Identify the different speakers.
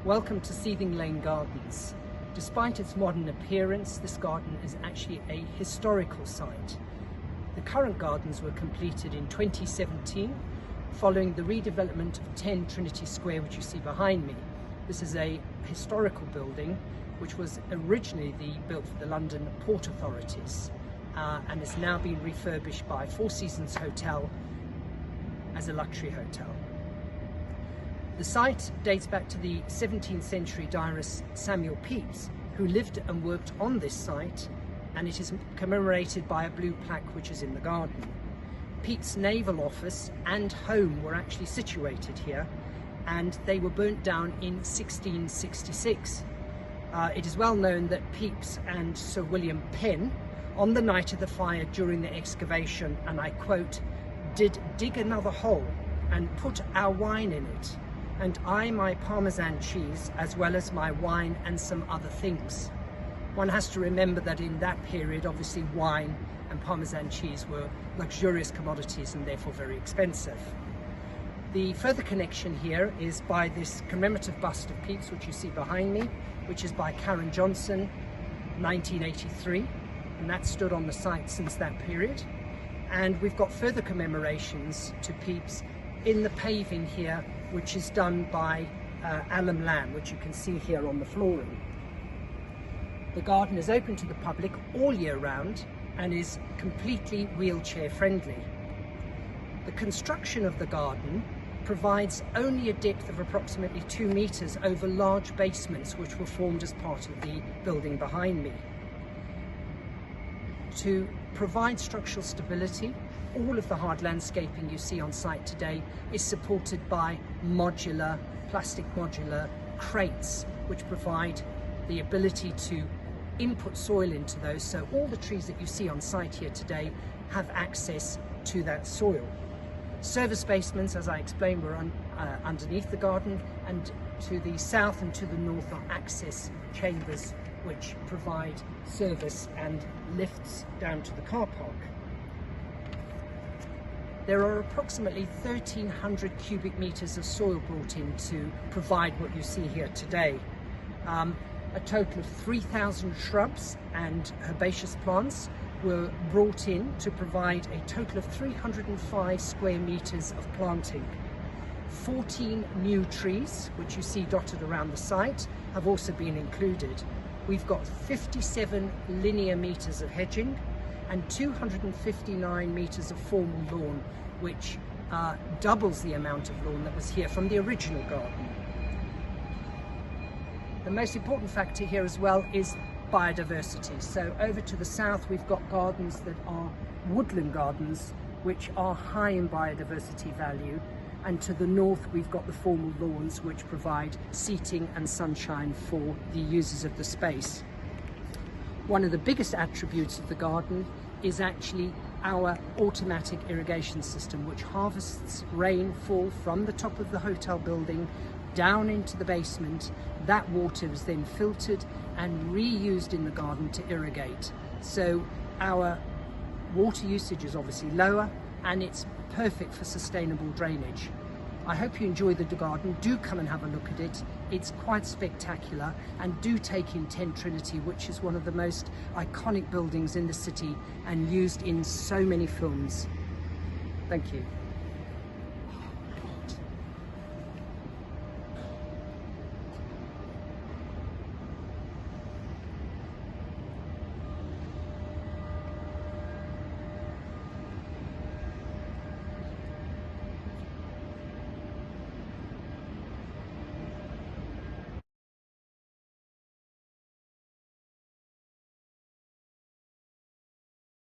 Speaker 1: Welcome to Seething Lane Gardens. Despite its modern appearance, this garden is actually a historical site. The current gardens were completed in 2017 following the redevelopment of 10 Trinity Square, which you see behind me. This is a historical building which was originally built for the London Port Authorities and has now been refurbished by Four Seasons Hotel as a luxury hotel. The site dates back to the 17th century diarist Samuel Pepys, who lived and worked on this site, and it is commemorated by a blue plaque which is in the garden. Pepys' naval office and home were actually situated here, and they were burnt down in 1666. It is well known that Pepys and Sir William Penn, on the night of the fire during the excavation, and I quote, "did dig another hole and put our wine in it, and I my Parmesan cheese, as well as my wine and some other things." One has to remember that in that period, obviously wine and Parmesan cheese were luxurious commodities and therefore very expensive. The further connection here is by this commemorative bust of Pepys, which you see behind me, which is by Karen Johnson, 1983, and that stood on the site since that period. And we've got further commemorations to Pepys in the paving here, which is done by alum lamb, which you can see here on the flooring. The garden is open to the public all year round and is completely wheelchair friendly. The construction of the garden provides only a depth of approximately 2 meters over large basements which were formed as part of the building behind me. To provide structural stability, all of the hard landscaping you see on site today is supported by plastic modular crates, which provide the ability to input soil into those, so all the trees that you see on site here today have access to that soil. Service basements, as I explained, were underneath the garden, and to the south and to the north are access chambers which provide service and lifts down to the car park. There are approximately 1,300 cubic meters of soil brought in to provide what you see here today. A total of 3,000 shrubs and herbaceous plants were brought in to provide a total of 305 square meters of planting. 14 new trees, which you see dotted around the site, have also been included. We've got 57 linear meters of hedging and 259 meters of formal lawn, which doubles the amount of lawn that was here from the original garden. The most important factor here as well is biodiversity. So over to the south we've got gardens that are woodland gardens, which are high in biodiversity value, and to the north we've got the formal lawns, which provide seating and sunshine for the users of the space. One of the biggest attributes of the garden is actually our automatic irrigation system, which harvests rainfall from the top of the hotel building down into the basement. That water is then filtered and reused in the garden to irrigate. So our water usage is obviously lower, and it's perfect for sustainable drainage. I hope you enjoy the garden. Do come and have a look at it. It's quite spectacular, and do take in 10 Trinity, which is one of the most iconic buildings in the city and used in so many films. Thank you.